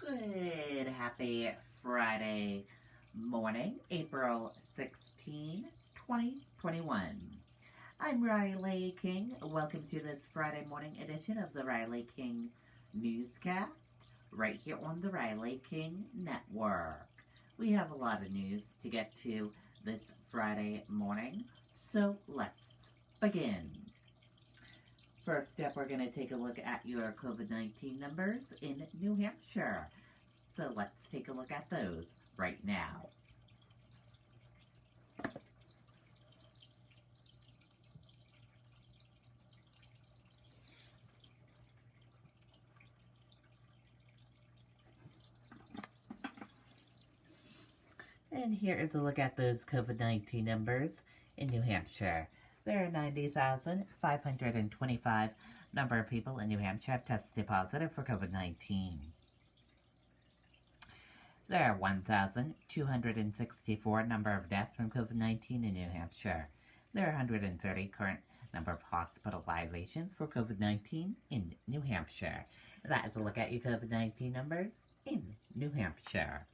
Good, happy Friday morning, April 16, 2021. I'm Riley King. Welcome to this Friday morning edition of the Riley King Newscast, right here on the Riley King Network. We have a lot of news to get to this Friday morning, so let's begin. First up, we're going to take a look at your COVID-19 numbers in New Hampshire. So let's take a look at those right now. And here is a look at those COVID-19 numbers in New Hampshire. There are 90,525 number of people in New Hampshire have tested positive for COVID-19. There are 1,264 number of deaths from COVID-19 in New Hampshire. There are 130 current number of hospitalizations for COVID-19 in New Hampshire. That is a look at your COVID-19 numbers in New Hampshire.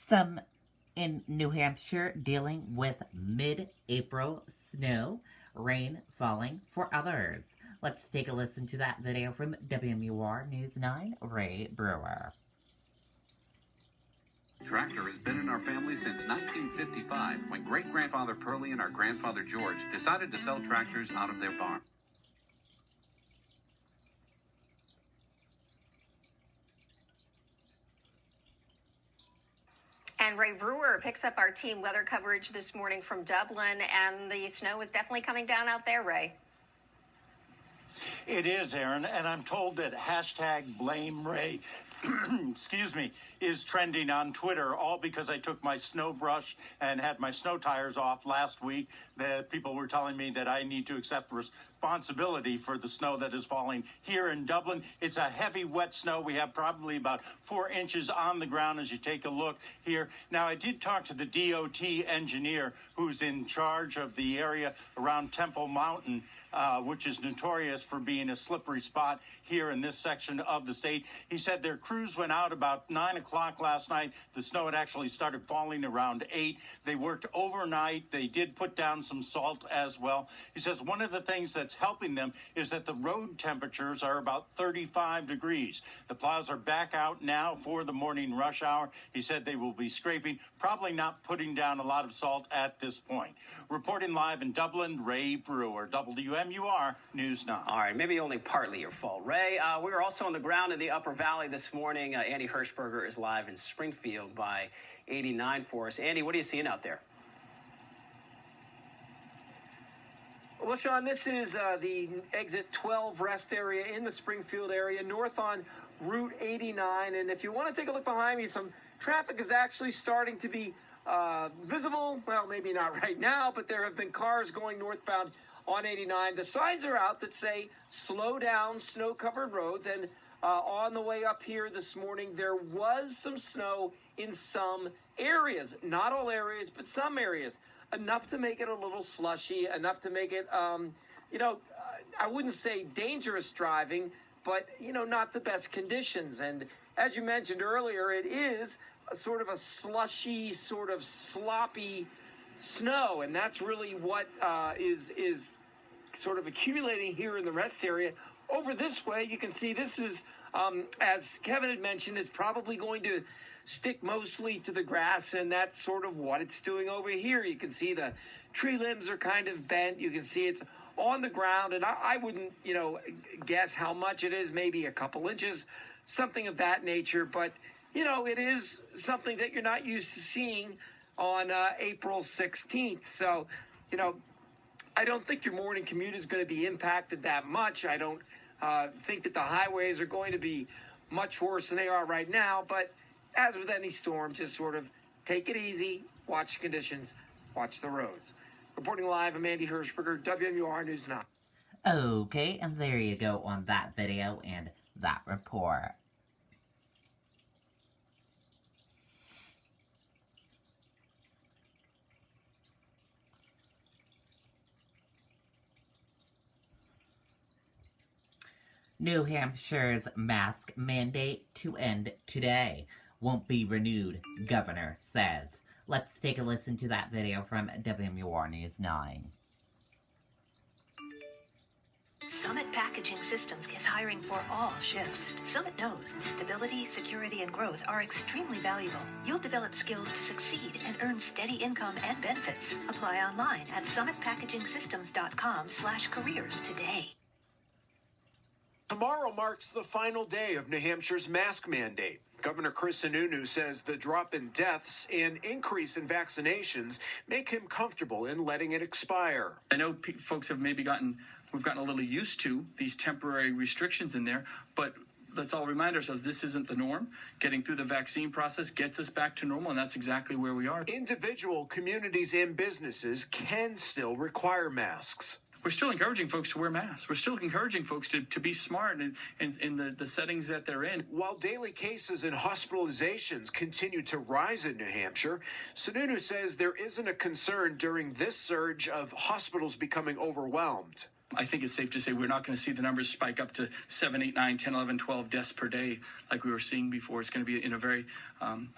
Some in New Hampshire dealing with mid-April snow, rain falling for others. Let's take a listen to that video from WMUR News 9, Ray Brewer. Tractor has been in our family since 1955, when great-grandfather Pearlie and our grandfather George decided to sell tractors out of their barn. And Ray Brewer picks up our team weather coverage this morning from Dublin, and the snow is definitely coming down out there, Ray. It is, Aaron, and I'm told that hashtag blame Ray, excuse me, is trending on Twitter, all because I took my snow brush and had my snow tires off last week. That people were telling me that I need to accept responsibility for the snow that is falling here in Dublin. It's a heavy, wet snow. We have probably about 4 inches on the ground as you take a look here. Now, I did talk to the DOT engineer who's in charge of the area around Temple Mountain, which is notorious for being a slippery spot here in this section of the state. He said their crews went out about 9 o'clock last night. The snow had actually started falling around 8. They worked overnight. They did put down some salt as well. He says one of the things that's helping them is that the road temperatures are about 35 degrees. The plows are back out now for the morning rush hour. He said they will be scraping, probably not putting down a lot of salt at this point. Reporting live in Dublin, Ray Brewer, WMUR News 9. All right, maybe only partly your fault, Ray. We were also on the ground in the Upper Valley this morning. Andy Hirschberger is live in Springfield by 89 for us. Andy, what are you seeing out there? Well, Sean, this is the exit 12 rest area in the Springfield area, north on Route 89. And if you want to take a look behind me, some traffic is actually starting to be visible. Well, maybe not right now, but there have been cars going northbound on 89. The signs are out that say slow down, snow-covered roads. And on the way up here this morning, there was some snow in some areas. Not all areas, but some areas. Enough to make it a little slushy, enough to make it, I wouldn't say dangerous driving, but, not the best conditions. And as you mentioned earlier, it is a sort of a slushy, sort of sloppy snow. And that's really what is sort of accumulating here in the rest area. Over this way, you can see this is, as Kevin had mentioned, it's probably going to stick mostly to the grass, and that's sort of what it's doing over here. You can see the tree limbs are kind of bent. You can see it's on the ground, and I wouldn't, guess how much it is, maybe a couple inches, something of that nature. But, it is something that you're not used to seeing on April 16th. So, I don't think your morning commute is going to be impacted that much. I don't think that the highways are going to be much worse than they are right now, but as with any storm, just sort of take it easy, watch the conditions, watch the roads. Reporting live, I'm Andy Hirschberger, WMUR News 9. Okay, and there you go on that video and that report. New Hampshire's mask mandate to end today. Won't be renewed, governor says. Let's take a listen to that video from WMUR News 9. Summit Packaging Systems is hiring for all shifts. Summit knows stability, security, and growth are extremely valuable. You'll develop skills to succeed and earn steady income and benefits. Apply online at summitpackagingsystems.com/careers today. Tomorrow marks the final day of New Hampshire's mask mandate. Governor Chris Sununu says the drop in deaths and increase in vaccinations make him comfortable in letting it expire. I know folks have maybe we've gotten a little used to these temporary restrictions in there, but let's all remind ourselves this isn't the norm. Getting through the vaccine process gets us back to normal, and that's exactly where we are. Individual communities and businesses can still require masks. We're still encouraging folks to wear masks. We're still encouraging folks to be smart in the settings that they're in. While daily cases and hospitalizations continue to rise in New Hampshire, Sununu says there isn't a concern during this surge of hospitals becoming overwhelmed. I think it's safe to say we're not going to see the numbers spike up to 7, 8, 9, 10, 11, 12 deaths per day like we were seeing before. It's going to be in a very,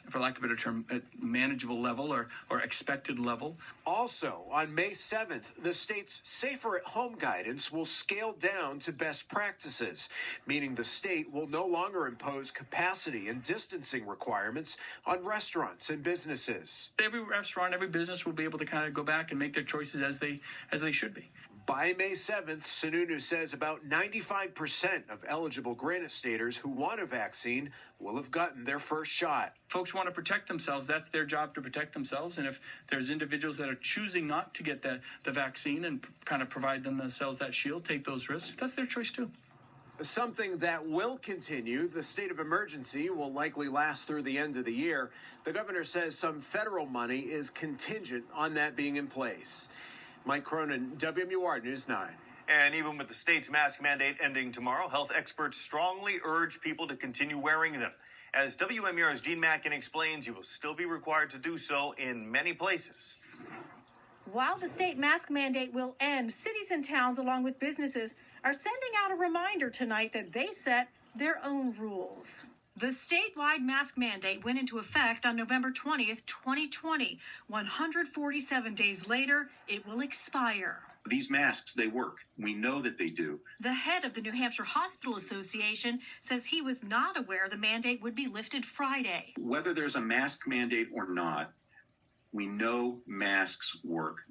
for lack of a better term, manageable level or expected level. Also, on May 7th, the state's Safer at Home guidance will scale down to best practices, meaning the state will no longer impose capacity and distancing requirements on restaurants and businesses. Every restaurant, every business will be able to kind of go back and make their choices as they should be. By May 7th, Sununu says about 95% of eligible Granite Staters who want a vaccine will have gotten their first shot. Folks want to protect themselves. That's their job, to protect themselves. And if there's individuals that are choosing not to get the vaccine and kind of provide themselves that shield, take those risks, that's their choice too. Something that will continue. The state of emergency will likely last through the end of the year. The governor says some federal money is contingent on that being in place. Mike Cronin, WMUR News 9. And even with the state's mask mandate ending tomorrow, health experts strongly urge people to continue wearing them. As WMUR's Gene Mackin explains, you will still be required to do so in many places. While the state mask mandate will end, cities and towns, along with businesses, are sending out a reminder tonight that they set their own rules. The statewide mask mandate went into effect on November 20th, 2020. 147 days later, it will expire. These masks, they work. We know that they do. The head of the New Hampshire Hospital Association says he was not aware the mandate would be lifted Friday. Whether there's a mask mandate or not, we know masks work.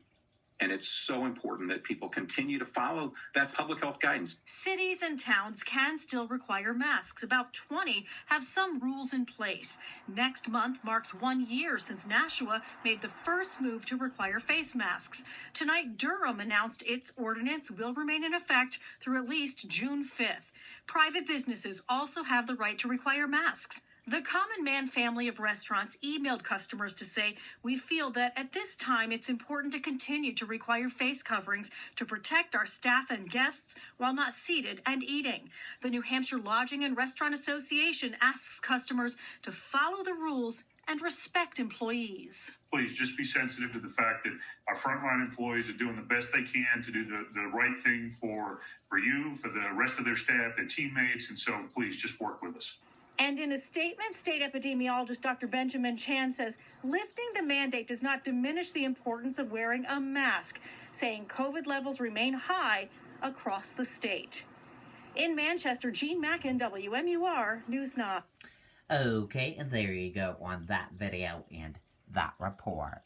And it's so important that people continue to follow that public health guidance. Cities and towns can still require masks. About 20 have some rules in place. Next month marks 1 year since Nashua made the first move to require face masks. Tonight, Durham announced its ordinance will remain in effect through at least June 5th. Private businesses also have the right to require masks. The Common Man family of restaurants emailed customers to say, "We feel that at this time it's important to continue to require face coverings to protect our staff and guests while not seated and eating." The New Hampshire Lodging and Restaurant Association asks customers to follow the rules and respect employees. Please just be sensitive to the fact that our frontline employees are doing the best they can to do the right thing for you, for the rest of their staff, their teammates, and so please just work with us. And in a statement, state epidemiologist Dr. Benjamin Chan says lifting the mandate does not diminish the importance of wearing a mask, saying COVID levels remain high across the state. In Manchester, Gene Mackin, WMUR News 9. Okay, and there you go on that video and that report.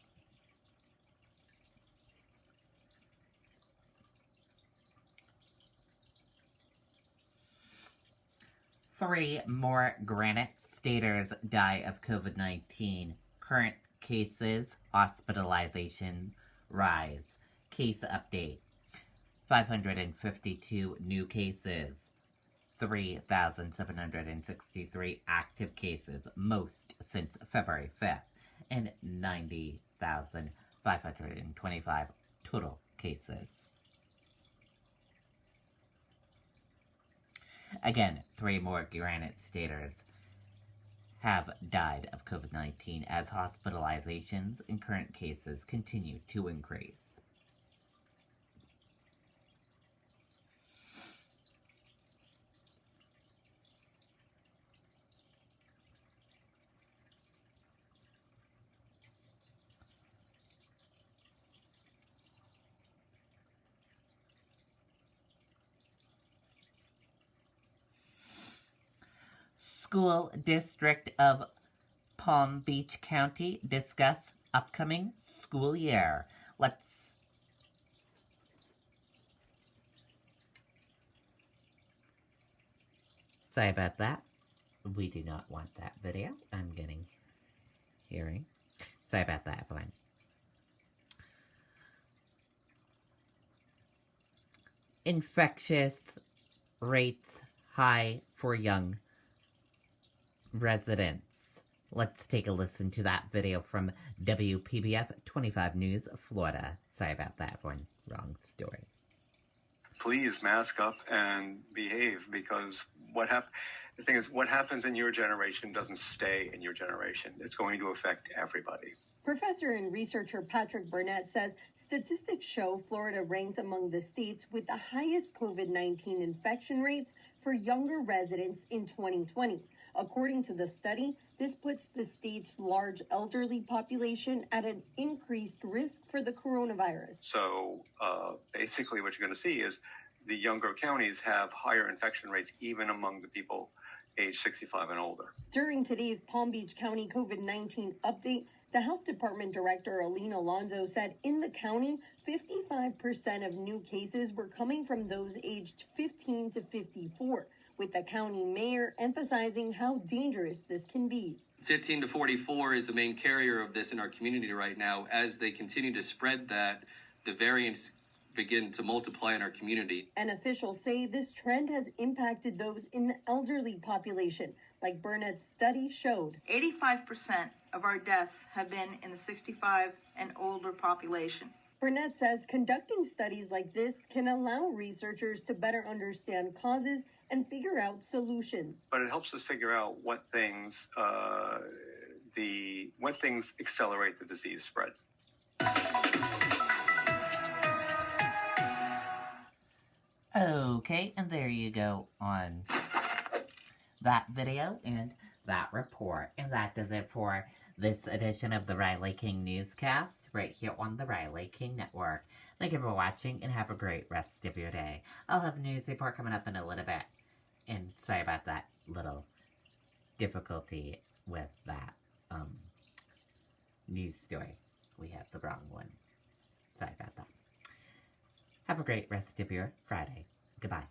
Three more Granite Staters die of COVID-19. Current cases, hospitalization, rise. Case update. 552 new cases. 3,763 active cases, most since February 5th. And 90,525 total cases. Again, three more Granite Staters have died of COVID-19 as hospitalizations and current cases continue to increase. School District of Palm Beach County discuss upcoming school year. Let's sorry about that. We do not want that video. I'm getting hearing. Sorry about that, everyone. Infectious rates high for young residents. Let's take a listen to that video from WPBF 25 News, Florida. Sorry about that, everyone. Wrong story. Please mask up and behave, because the thing is, what happens in your generation doesn't stay in your generation. It's going to affect everybody. Professor and researcher Patrick Burnett says statistics show Florida ranked among the states with the highest COVID-19 infection rates for younger residents in 2020. According to the study, this puts the state's large elderly population at an increased risk for the coronavirus. So basically what you're going to see is the younger counties have higher infection rates even among the people age 65 and older. During today's Palm Beach County COVID-19 update, the Health Department Director Alina Alonso said in the county, 55% of new cases were coming from those aged 15 to 54, with the county mayor emphasizing how dangerous this can be. 15 to 44 is the main carrier of this in our community right now. As they continue to spread that, the variants begin to multiply in our community. And officials say this trend has impacted those in the elderly population, like Burnett's study showed. 85% of our deaths have been in the 65 and older population. Burnett says conducting studies like this can allow researchers to better understand causes and figure out solutions. But it helps us figure out what things accelerate the disease spread. Okay, and there you go on that video and that report. And that does it for this edition of the Riley King Newscast right here on the Riley King Network. Thank you for watching and have a great rest of your day. I'll have a news report coming up in a little bit. And sorry about that little difficulty with that news story. We had the wrong one. Sorry about that. Have a great rest of your Friday. Goodbye.